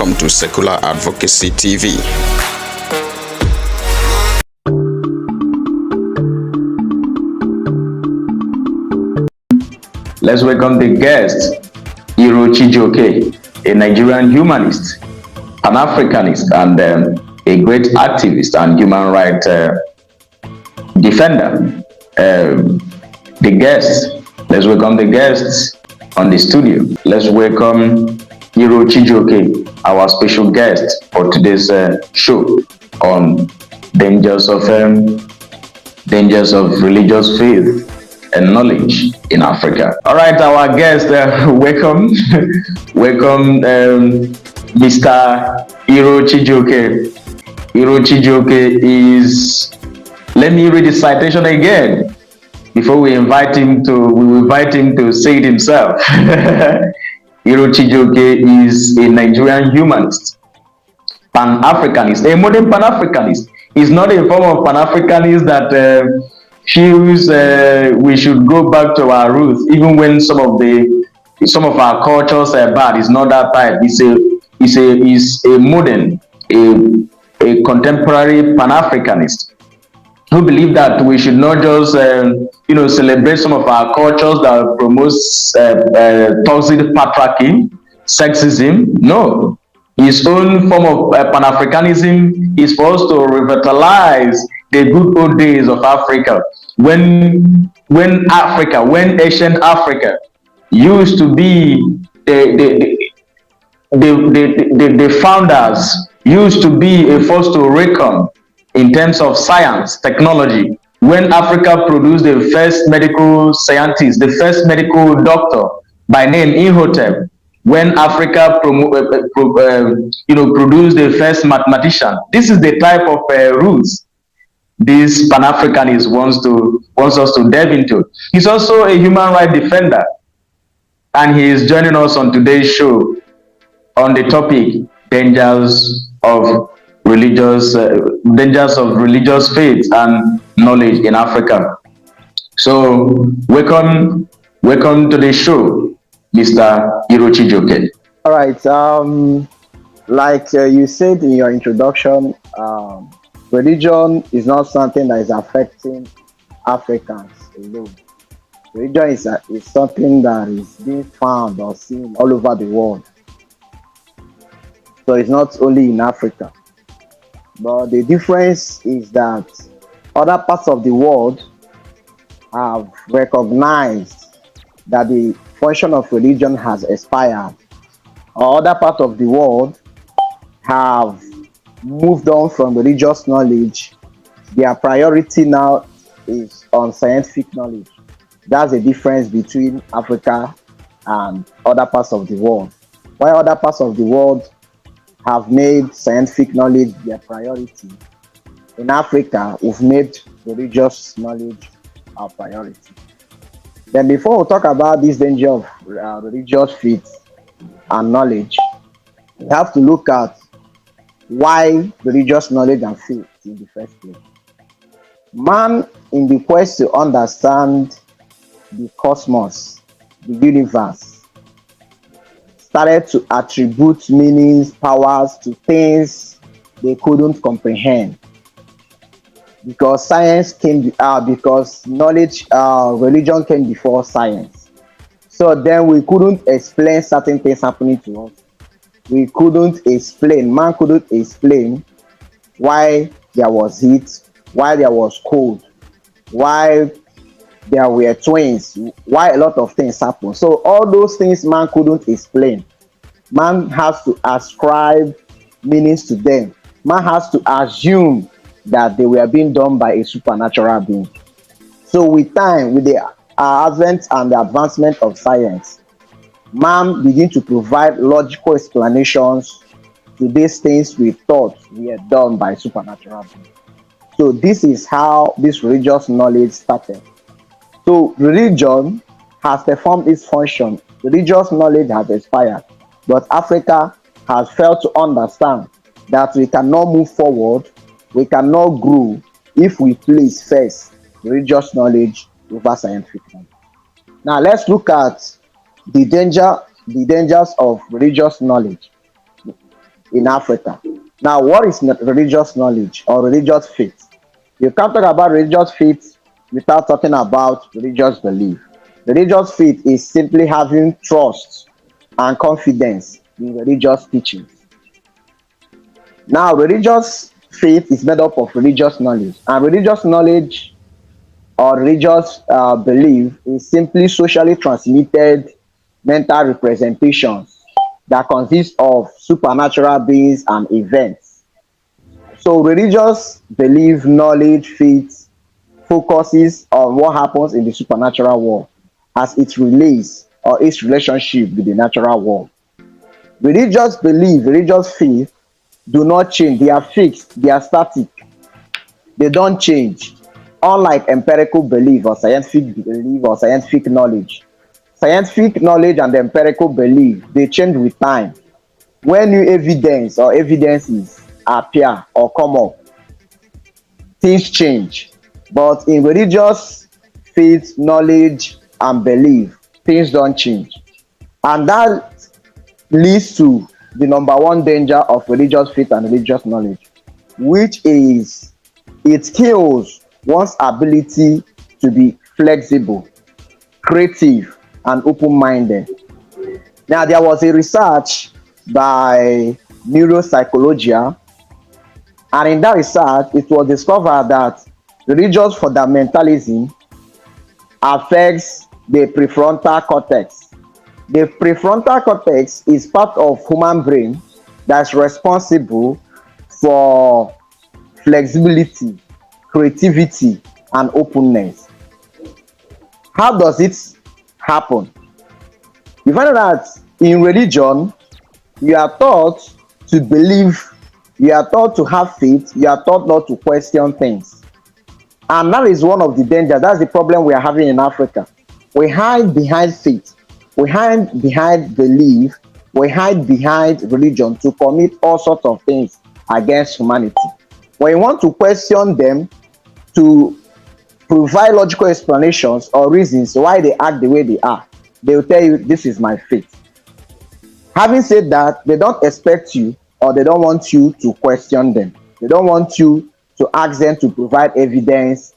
welcome to Secular Advocacy TV. Let's welcome the guest, Iroh Chijioke, a Nigerian humanist, Pan-Africanist, and a great activist and human rights defender. Let's welcome the guests on the studio. Let's welcome Iroh Chijioke, our special guest for today's show on dangers of religious faith and knowledge in Africa. All right, our guest, welcome, Mr. Iroh Chijioke. Iroh Chijioke is, let me read the citation again before we invite him to say it himself. Iroh Chijioke is a Nigerian humanist, Pan-Africanist, a modern Pan-Africanist. He's not a form of Pan-Africanist that feels we should go back to our roots, even when some of our cultures are bad. It's not that type. He's a modern, a contemporary Pan-Africanist who believe that we should not just celebrate some of our cultures that promotes toxic patriarchy, sexism. No, his own form of Pan-Africanism is for us to revitalize the good old days of Africa, when ancient Africa used to be the founders, used to be a force to reckon in terms of science, technology, when Africa produced the first medical scientist, the first medical doctor by name Imhotep, when Africa produced the first mathematician. This is the type of roots this Pan-Africanist wants us to delve into. He's also a human rights defender, and he is joining us on today's show on the topic dangers of religious faith and knowledge in Africa. So welcome to the show, Mr. Iroh Chijioke. All right. Like you said in your introduction, religion is not something that is affecting Africans alone. Religion is something that is being found or seen all over the world. So it's not only in Africa. But the difference is that other parts of the world have recognized that the function of religion has expired. Or other parts of the world have moved on from religious knowledge. Their priority now is on scientific knowledge. That's the difference between Africa and other parts of the world. While other parts of the world have made scientific knowledge their priority, in Africa, we've made religious knowledge our priority. Then before we talk about this danger of religious faith and knowledge, we have to look at why religious knowledge and faith in the first place. Man, in the quest to understand the cosmos, the universe, started to attribute meanings, powers to things they couldn't comprehend. Because science came, because knowledge, religion came before science. So then we couldn't explain certain things happening to us. Man couldn't explain why there was heat, why there was cold, why there were twins, why a lot of things happened. So all those things man couldn't explain. Man has to ascribe meanings to them. Man has to assume that they were being done by a supernatural being. So with time, with the advent and the advancement of science, man began to provide logical explanations to these things we thought were done by supernatural beings. So this is how this religious knowledge started. So religion has performed its function. Religious knowledge has expired. But Africa has failed to understand that we cannot move forward, we cannot grow if we place first religious knowledge over scientific knowledge. Now let's look at the dangers of religious knowledge. in Africa. Now, what is religious knowledge or religious faith? You can't talk about religious faith without talking about religious belief. Religious faith is simply having trust and confidence in religious teachings. Now, religious faith is made up of religious knowledge, and religious knowledge or religious belief is simply socially transmitted mental representations that consist of supernatural beings and events. So, religious belief, knowledge, faith focuses on what happens in the supernatural world as it relates or its relationship with the natural world. Religious belief, religious faith do not change, they are fixed, they are static, they don't change. Unlike empirical belief or scientific belief or scientific knowledge. Scientific knowledge and empirical belief, they change with time. When new evidence or evidences appear or come up, things change. But in religious faith, knowledge, and belief, things don't change. And that leads to the number one danger of religious faith and religious knowledge, which is it kills one's ability to be flexible, creative, and open-minded. Now, there was a research by neuropsychology, and in that research, it was discovered that religious fundamentalism affects the prefrontal cortex. The prefrontal cortex is part of human brain that's responsible for flexibility, creativity, and openness. How does it happen? You find out that in religion, you are taught to believe, you are taught to have faith, you are taught not to question things. And that is one of the dangers. That's the problem we are having in Africa. We hide behind faith, we hide behind belief, we hide behind religion to commit all sorts of things against humanity. When you want to question them, to provide logical explanations or reasons why they act the way they are, they will tell you, this is my faith. Having said that, they don't expect you or they don't want you to question them. They don't want you to ask them to provide evidence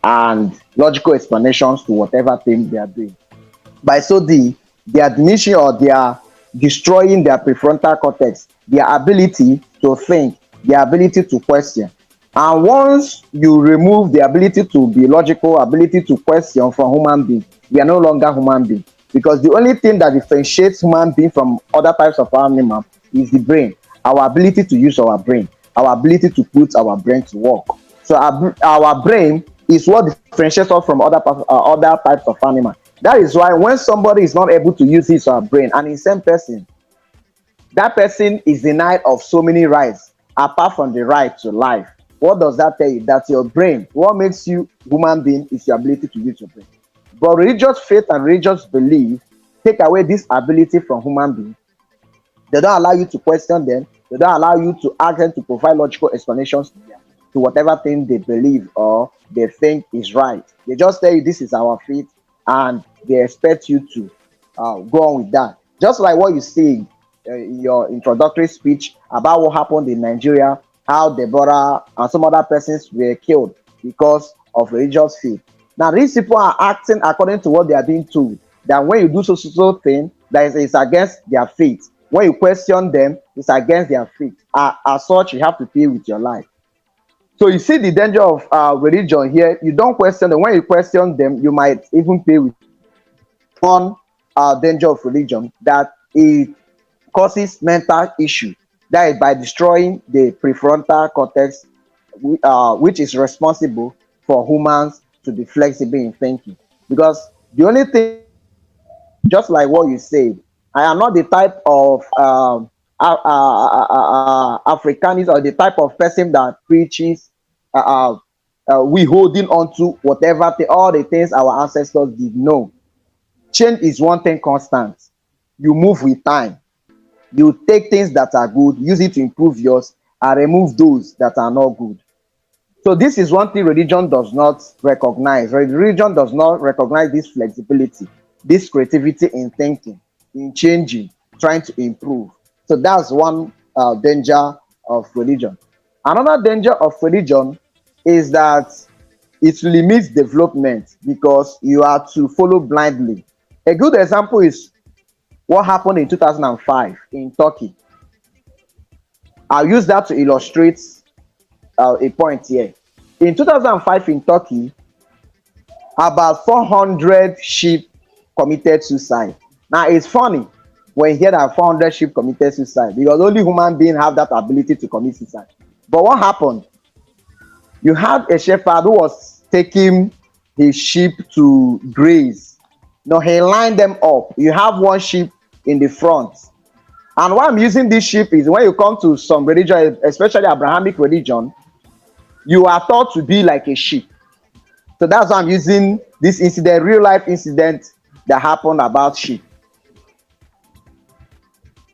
and logical explanations to whatever thing they are doing. By so doing, they are diminishing or they are destroying their prefrontal cortex, their ability to think, their ability to question. And once you remove the ability to be logical, ability to question from human being, we are no longer human being. Because the only thing that differentiates human being from other types of animal is the brain, our ability to use our brain, our ability to put our brain to work. So our brain is what differentiates us from other types of animal. That is why when somebody is not able to use his or her brain, and in same person, that person is denied of so many rights apart from the right to life. What does that tell you? That your brain, what makes you human being is your ability to use your brain. But religious faith and religious belief take away this ability from human beings. They don't allow you to question them. They don't allow you to ask them to provide logical explanations to whatever thing they believe or they think is right. They just tell you this is our faith and they expect you to go on with that. Just like what you see in your introductory speech about what happened in Nigeria, how Deborah and some other persons were killed because of religious faith. Now, these people are acting according to what they are being told. That when you do so thing, that is against their faith. When you question them, it's against their faith. As such, you have to pay with your life. So you see the danger of religion here. You don't question them. When you question them, you might even pay with one danger of religion, that it causes mental issue. That is by destroying the prefrontal cortex, which is responsible for humans to be flexible in thinking. Because the only thing, just like what you said, I am not the type of Africanist or the type of person that preaches we holding on to whatever all the things our ancestors did. No, change is one thing constant. You move with time. You take things that are good, use it to improve yours, and remove those that are not good. So this is one thing religion does not recognize. Religion does not recognize this flexibility, this creativity in thinking, in changing, trying to improve. So that's one danger of religion. Another danger of religion is that it limits development because you are to follow blindly. A good example is what happened in 2005 in Turkey. I'll use that to illustrate a point here. In 2005 in Turkey, about 400 sheep committed suicide. Now it's funny when you hear that 400 sheep committed suicide because only human beings have that ability to commit suicide. But what happened? You had a shepherd who was taking his sheep to graze. Now he lined them up. You have one sheep in the front. And why I'm using this sheep is when you come to some religion, especially Abrahamic religion, you are taught to be like a sheep. So that's why I'm using this incident, real life incident that happened about sheep.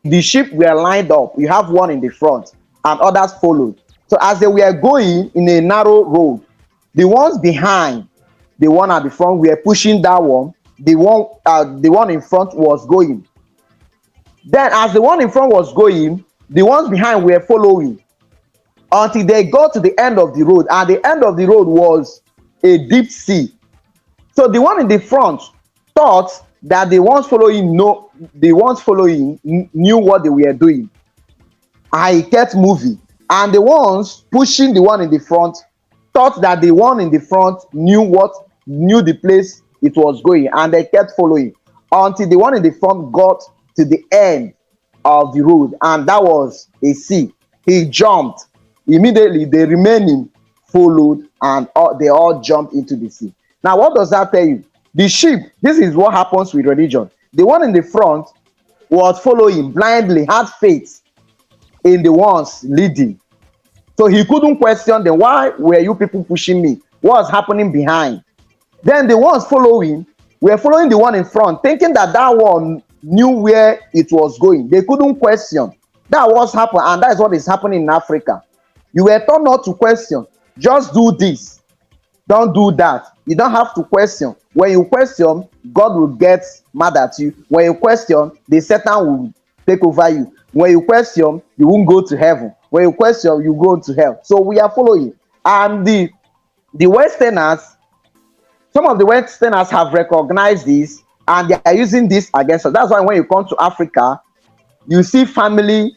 The sheep were lined up. You have one in the front and others followed. So as they were going in a narrow road, the ones behind, the one at the front were pushing that one. The one in front was going. Then as the one in front was going, the ones behind were following until they got to the end of the road. And the end of the road was a deep sea. So the one in the front thought that the ones following knew what they were doing. I kept moving. And the ones pushing the one in the front thought that the one in the front knew the place it was going, and they kept following until the one in the front got to the end of the road, and that was a sea. He jumped. Immediately, the remaining followed, and they all jumped into the sea. Now, what does that tell you? The sheep, this is what happens with religion. The one in the front was following blindly, had faith in the ones leading. So he couldn't question them. Why were you people pushing me? What's happening behind? Then the ones following were following the one in front, thinking that one knew where it was going. They couldn't question. That was happening, and that is what is happening in Africa. You were told not to question. Just do this. Don't do that. You don't have to question. When you question, God will get mad at you. When you question, the Satan will take over you. When you question, you won't go to heaven. When you question, you go to hell. So we are following. And the Westerners, some of the Westerners have recognized this, and they are using this against us. That's why when you come to Africa, you see family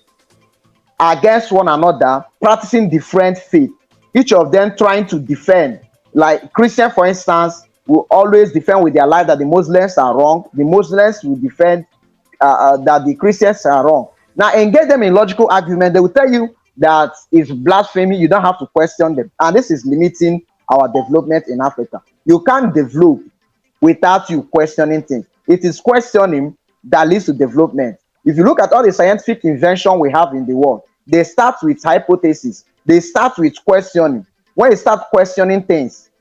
against one another, practicing different faith. Each of them trying to defend. Like Christian, for instance, will always defend with their life that the Muslims are wrong. The Muslims will defend that the Christians are wrong. Now, engage them in logical argument. They will tell you that it's blasphemy. You don't have to question them. And this is limiting our development in Africa. You can't develop without you questioning things. It is questioning that leads to development. If you look at all the scientific invention we have in the world, they start with hypothesis. They start with questioning. When you start questioning things,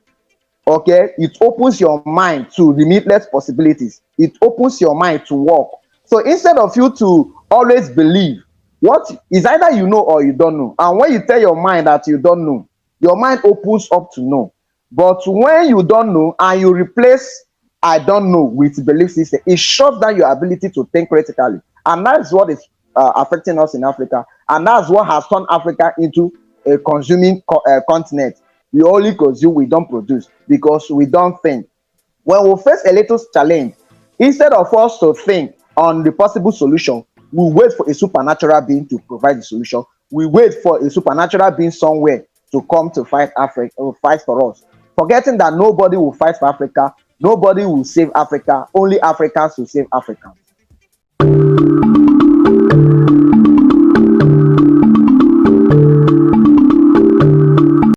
okay, it opens your mind to limitless possibilities. It opens your mind to work. So instead of you to always believe, what is either you know or you don't know. And when you tell your mind that you don't know, your mind opens up to know. But when you don't know and you replace I don't know with belief system, it shuts down your ability to think critically. And that's what is affecting us in Africa. And that's what has turned Africa into a consuming continent. We only consume, we don't produce because we don't think. When we face a little challenge, instead of us to think on the possible solution, we wait for a supernatural being to provide the solution. We wait for a supernatural being somewhere to come to fight Africa, or fight for us. Forgetting that nobody will fight for Africa, nobody will save Africa, only Africans will save Africans.